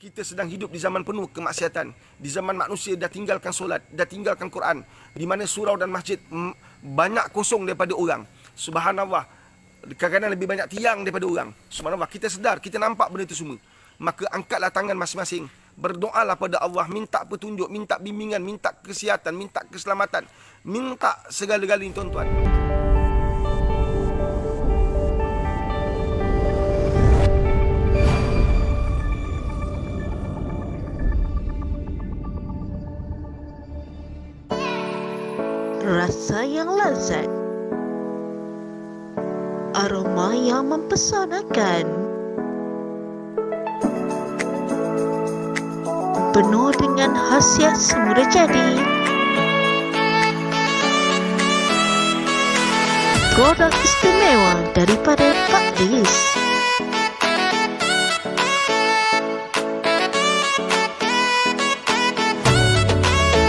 Kita sedang hidup di zaman penuh kemaksiatan. Di zaman manusia dah tinggalkan solat, dah tinggalkan Quran, di mana surau dan masjid banyak kosong daripada orang. Subhanallah, kadang-kadang lebih banyak tiang daripada orang. Subhanallah, kita sedar, kita nampak benda itu semua. Maka angkatlah tangan masing-masing, berdoalah pada Allah, minta petunjuk, minta bimbingan, minta kesihatan, minta keselamatan, minta segala-galanya, tuan-tuan. Rasa yang lezat, aroma yang mempesonakan, penuh dengan khasiat semula jadi. Produk istimewa daripada Pak Lis.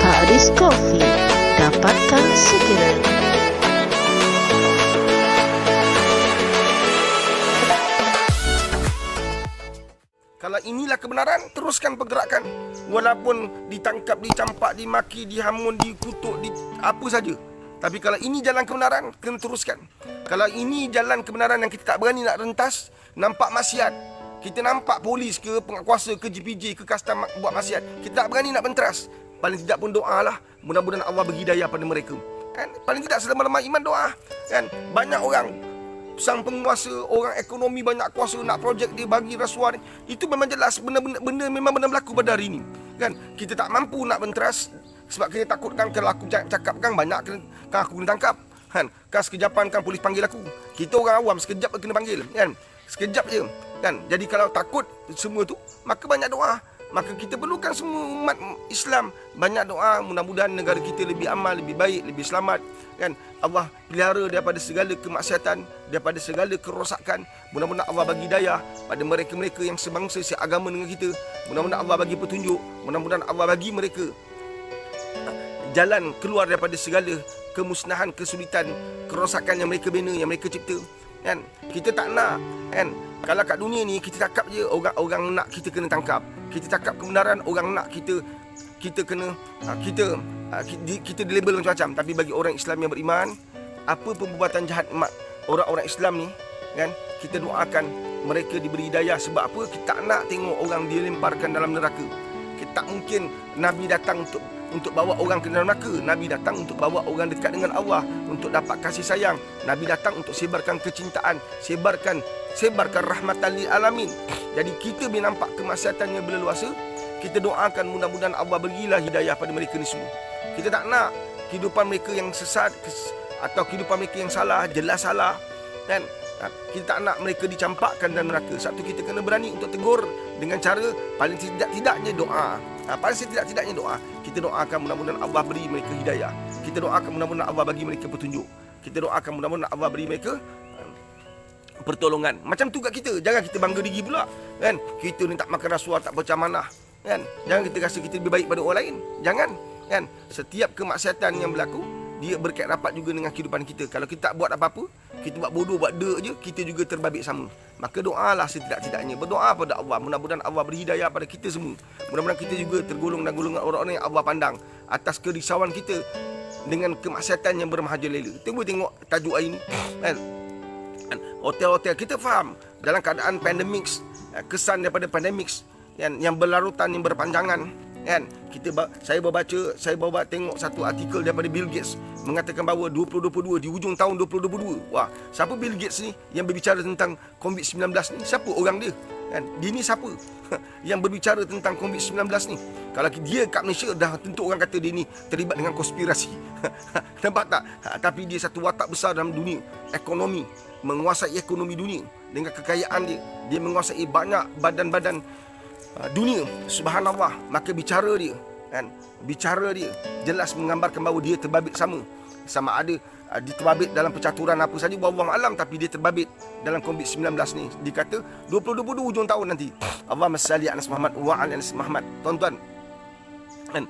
Pak Lis Coffee, dapatkan segera. Kalau inilah kebenaran, teruskan pergerakan. Walaupun ditangkap, dicampak, dimaki, dihamun, dikutuk, apa saja. Tapi kalau ini jalan kebenaran, kena teruskan. Kalau ini jalan kebenaran yang kita tak berani nak rentas, nampak maksiat, kita nampak polis ke, penguasa ke, GPJ ke, custom buat maksiat, kita tak berani nak benteras, paling tidak pun doalah, mudah-mudahan Allah bagi hidayah pada mereka. Kan? Paling tidak selama-lama iman doa. Kan? Banyak orang, sang penguasa, orang ekonomi banyak kuasa, nak projek dia bagi rasuah ni. Itu memang jelas benda memang benar berlaku pada hari ini. Kan? Kita tak mampu nak benteras sebab kita takutkan kalau aku cakap kan banyak kan aku kena tangkap. Kan? Sekejapan kan polis panggil aku. Kita orang awam sekejap kena panggil. Kan? Sekejap je. Kan? Jadi kalau takut semua tu, maka banyak doa. Maka kita perlukan semua umat Islam banyak doa, mudah-mudahan negara kita lebih aman, lebih baik, lebih selamat. Kan? Allah pelihara daripada segala kemaksiatan, daripada segala kerosakan. Mudah-mudahan Allah bagi hidayah pada mereka-mereka yang sebangsa, seagama dengan kita. Mudah-mudahan Allah bagi petunjuk. Mudah-mudahan Allah bagi mereka jalan keluar daripada segala kemusnahan, kesulitan, kerosakan yang mereka bina, yang mereka cipta. Kan? Kita tak nak, kan? Kalau kat dunia ni kita cakap je, orang nak kita kena tangkap. Kita cakap kebenaran, orang nak kita kena kita dilabel macam-macam. Tapi bagi orang Islam yang beriman, apa perbuatan jahat orang-orang Islam ni, kan, kita doakan mereka diberi hidayah. Sebab apa? Kita tak nak tengok orang dilemparkan dalam neraka. Kita tak mungkin Nabi datang untuk bawa orang ke dalam neraka. Nabi datang untuk bawa orang dekat dengan Allah, untuk dapat kasih sayang. Nabi datang untuk sebarkan kecintaan, sebarkan rahmatan lil alamin. Jadi kita bila nampak kemaksiatan yang berleluasa, kita doakan mudah-mudahan Allah berilah hidayah pada mereka ni semua. Kita tak nak kehidupan mereka yang sesat atau kehidupan mereka yang salah, jelas salah, kan? Kita tak nak mereka dicampakkan dalam neraka. Satu, kita kena berani untuk tegur dengan cara paling tidak-tidaknya doa. Paling tidak-tidaknya doa. Kita doakan mudah-mudahan Allah beri mereka hidayah. Kita doakan mudah-mudahan Allah bagi mereka petunjuk. Kita doakan mudah-mudahan Allah beri mereka pertolongan. Macam tu kat kita. Jangan kita bangga diri pula, kan? Kita ni tak makan rasuah, tak baca amanah, kan? Jangan kita rasa kita lebih baik pada orang lain. Jangan, kan? Setiap kemaksiatan yang berlaku, dia berkait rapat juga dengan kehidupan kita. Kalau kita tak buat apa-apa, kita buat bodoh, buat dek je, kita juga terbabit sama. Maka doalah setidak-tidaknya. Berdoa pada Allah. Mudah-mudahan Allah beri hidayah pada kita semua. Mudah-mudahan kita juga tergolong dan golongan orang-orang yang Allah pandang atas kerisauan kita dengan kemaksiatan yang bermerajalela. Tengok tajuk hari ni, kan? Hotel-hotel, kita faham dalam keadaan pandemik, kesan daripada pandemik yang berlarutan, yang berpanjangan, kan? Saya baru tengok satu artikel daripada Bill Gates mengatakan bahawa 2022, di hujung tahun 2022, wah, siapa Bill Gates ni yang berbicara tentang COVID-19 ni? Siapa orang dia? Kan? Dia ni siapa yang berbicara tentang COVID-19 ni? Kalau dia kat Malaysia, dah tentu orang kata dia ni terlibat dengan konspirasi. Nampak tak? Tapi dia satu watak besar dalam dunia ekonomi, menguasai ekonomi dunia dengan kekayaan dia. Dia menguasai banyak badan-badan dunia. Subhanallah. Maka bicara dia, kan, bicara dia jelas menggambarkan bahawa dia terbabit sama ada dia terbabit dalam percaturan apa saja, wallahu alam, tapi dia terbabit dalam COVID-19 ni. Dikata 2022 hujung tahun nanti. Allahumma salli ala Muhammad wa ala Muhammad. Tuan-tuan, kan,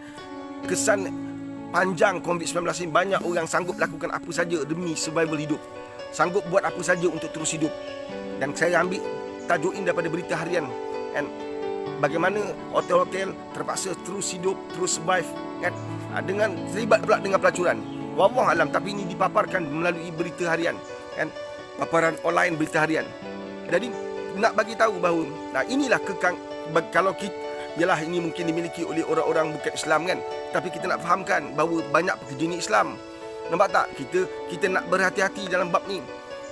kesan panjang COVID-19 ni, banyak orang sanggup lakukan apa saja demi survival hidup, sanggup buat apa saja untuk terus hidup. Dan saya ambil tajuk ini daripada berita harian, kan, bagaimana hotel-hotel terpaksa terus hidup, terus survive kan, dengan terlibat pula dengan pelacuran. Wallahu alam, tapi ini dipaparkan melalui berita harian kan, paparan online berita harian. Jadi nak bagi tahu bahawa inilah kalau kita, yalah ini mungkin dimiliki oleh orang-orang bukan Islam kan, tapi kita nak fahamkan bahawa banyak pekerja ni Islam. Nampak tak? Kita nak berhati-hati dalam bab ni.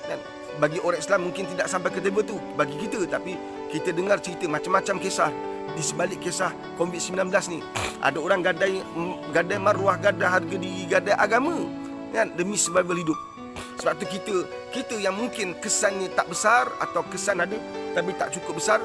Dan bagi orang Islam mungkin tidak sampai ke level tu bagi kita, tapi kita dengar cerita macam-macam kisah di sebalik kisah COVID-19 ni. Ada orang gadai maruah, gadai harga diri, gadai agama kan, demi survival hidup. Sebab tu kita yang mungkin kesannya tak besar atau kesan ada tapi tak cukup besar.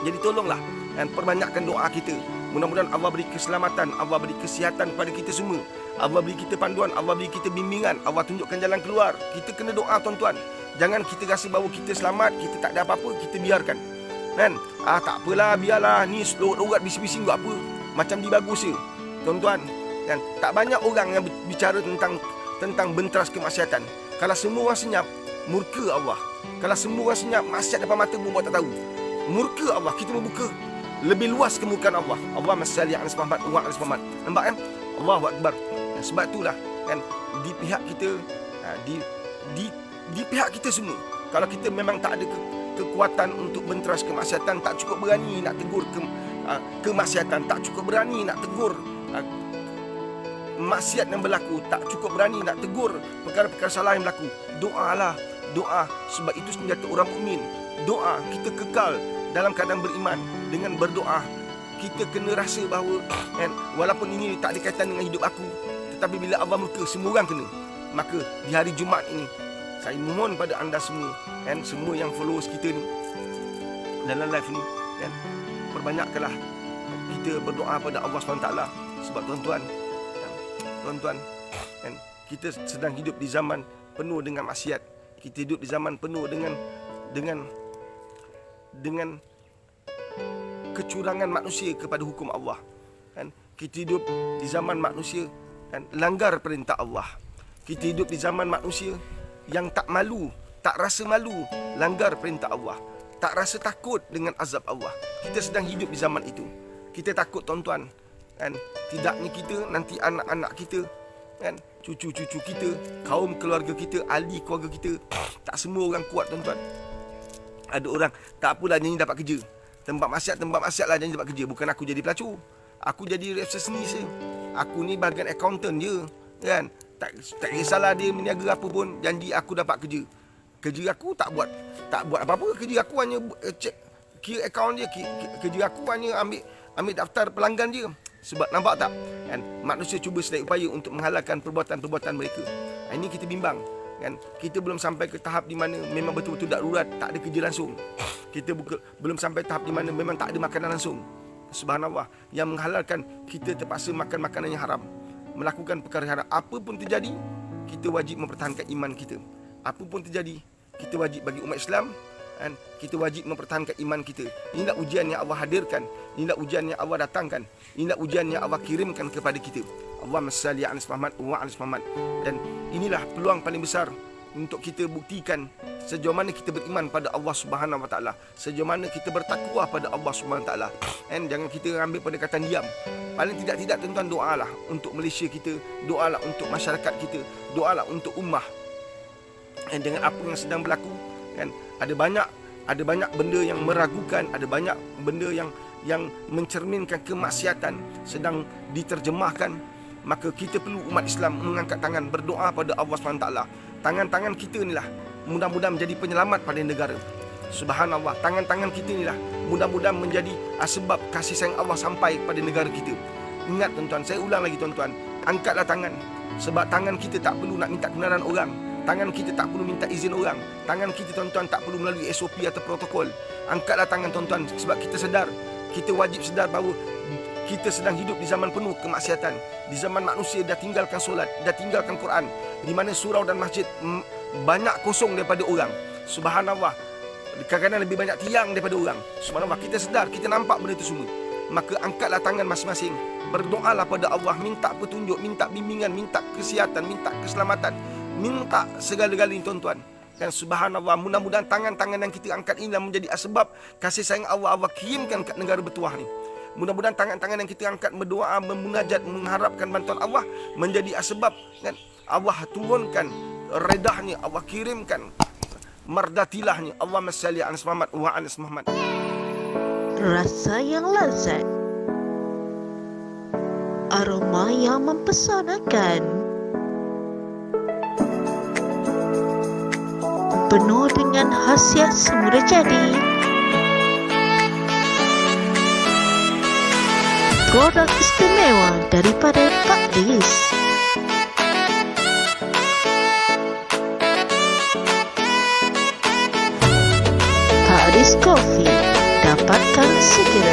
Jadi tolonglah dan perbanyakkan doa kita. Mudah-mudahan Allah beri keselamatan, Allah beri kesihatan kepada kita semua. Allah beri kita panduan, Allah beri kita bimbingan, Allah tunjukkan jalan keluar. Kita kena doa tuan-tuan. Jangan kita rasa bahawa kita selamat, kita tak ada apa-apa, kita biarkan. Kan? Tak apalah, biarlah, ni lorat bising-bising buat apa? Macam dia bagus je. Tuan-tuan, kan? Tak banyak orang yang bicara tentang benteras kemaksiatan. Kalau semua orang senyap, murka Allah. Kalau semua orang senyap, maksiat depan mata pun buat tak tahu. Murka Allah, kita membuka lebih luas kemurkaan Allah. Allah masalli ala Muhammad wa ala Muhammad. Nampak kan? Allahu akbar. Sebab itulah kan, di pihak kita, di pihak kita semua, kalau kita memang tak ada kekuatan untuk benteras kemaksiatan, tak cukup berani nak tegur kemaksiatan, tak cukup berani nak tegur maksiat yang berlaku, tak cukup berani nak tegur perkara-perkara salah yang berlaku, doalah. Doa, sebab itu senjata orang mukmin. Doa, kita kekal dalam keadaan beriman. Dengan berdoa, kita kena rasa bahawa kan, walaupun ini tak ada kaitan dengan hidup aku, tetapi bila Allah murka, semua orang kena. Maka di hari Jumaat ini, saya mohon pada anda semua, kan, semua yang followers kita ni dalam live ni, kan, perbanyakkanlah kita berdoa pada Allah SWT. Sebab tuan-tuan, kan, kita sedang hidup di zaman penuh dengan maksiat. Kita hidup di zaman penuh dengan kecurangan manusia kepada hukum Allah. Kan? Kita hidup di zaman manusia kan, langgar perintah Allah. Kita hidup di zaman manusia yang tak malu, tak rasa malu langgar perintah Allah, tak rasa takut dengan azab Allah. Kita sedang hidup di zaman itu. Kita takut tuan-tuan kan, tidaknya kita nanti anak-anak kita kan, cucu-cucu kita, kaum keluarga kita, ahli keluarga kita, tak semua orang kuat tuan-tuan. Ada orang tak apalah janji dapat kerja, tempat maksiat lah janji dapat kerja. Bukan aku jadi pelacur, aku jadi resepsionis je, aku ni bahagian accountant je kan. Tak kisahlah dia meniaga apa pun, janji aku dapat kerja. Kerja aku tak buat apa-apa. Kerja aku hanya cek kira akaun dia. Kerja aku hanya ambil daftar pelanggan je. Sebab nampak tak kan, manusia cuba sedaya upaya untuk menghalalkan perbuatan-perbuatan mereka. Ini kita bimbang kan, kita belum sampai ke tahap di mana memang betul-betul darurat, tak ada kerja langsung. Kita belum sampai tahap di mana memang tak ada makanan langsung. Subhanallah, yang menghalalkan kita terpaksa makan makanan yang haram, melakukan perkara haram. Apa pun terjadi, kita wajib mempertahankan iman kita. Apa pun terjadi, kita wajib bagi umat Islam kan, kita wajib mempertahankan iman kita. Inilah ujian yang Allah hadirkan, inilah ujian yang Allah datangkan, inilah ujian yang Allah kirimkan kepada kita. Allahumma salli ala Muhammad wa ala Muhammad. Dan inilah peluang paling besar untuk kita buktikan sejauh mana kita beriman pada Allah Subhanahu Wa Taala, sejauh mana kita bertakwa pada Allah Subhanahu Wa Taala. And jangan kita ambil pendekatan diam. Paling tidak tuan-tuan, doalah untuk Malaysia kita, doalah untuk masyarakat kita, doalah untuk ummah. And dengan apa yang sedang berlaku kan, ada banyak benda yang meragukan, ada banyak benda yang mencerminkan kemaksiatan sedang diterjemahkan. Maka kita perlu umat Islam mengangkat tangan, berdoa pada Allah SWT. Tangan-tangan kita inilah mudah-mudahan menjadi penyelamat pada negara. Subhanallah, tangan-tangan kita inilah mudah-mudahan menjadi sebab kasih sayang Allah sampai pada negara kita. Ingat tuan-tuan, saya ulang lagi tuan-tuan, angkatlah tangan. Sebab tangan kita tak perlu nak minta kebenaran orang, tangan kita tak perlu minta izin orang, tangan kita tuan-tuan tak perlu melalui SOP atau protokol. Angkatlah tangan tuan-tuan, sebab kita sedar, kita wajib sedar bahawa kita sedang hidup di zaman penuh kemaksiatan. Di zaman manusia dah tinggalkan solat, dah tinggalkan Quran, di mana surau dan masjid banyak kosong daripada orang. Subhanallah, kadang-kadang lebih banyak tiang daripada orang. Subhanallah, kita sedar, kita nampak benda itu semua. Maka angkatlah tangan masing-masing, berdoalah pada Allah, minta petunjuk, minta bimbingan, minta kesihatan, minta keselamatan, minta segala-galanya tuan-tuan. Dan subhanallah, mudah-mudahan tangan-tangan yang kita angkat inilah menjadi asbab kasih sayang Allah kirimkan kat negara bertuah ni. Mudah-mudahan tangan-tangan yang kita angkat berdoa, memunajat, mengharapkan bantuan Allah menjadi asbab kan Allah turunkan redahnya, Allah kirimkan mardatilahnya. Allahumma salli ala Muhammad wa ala Muhammad. Rasa yang lezat, aroma yang mempesonakan, penuh dengan khasiat semula jadi. Produk istimewa daripada Pak Lis. Pak Lis Coffee, dapatkan segera.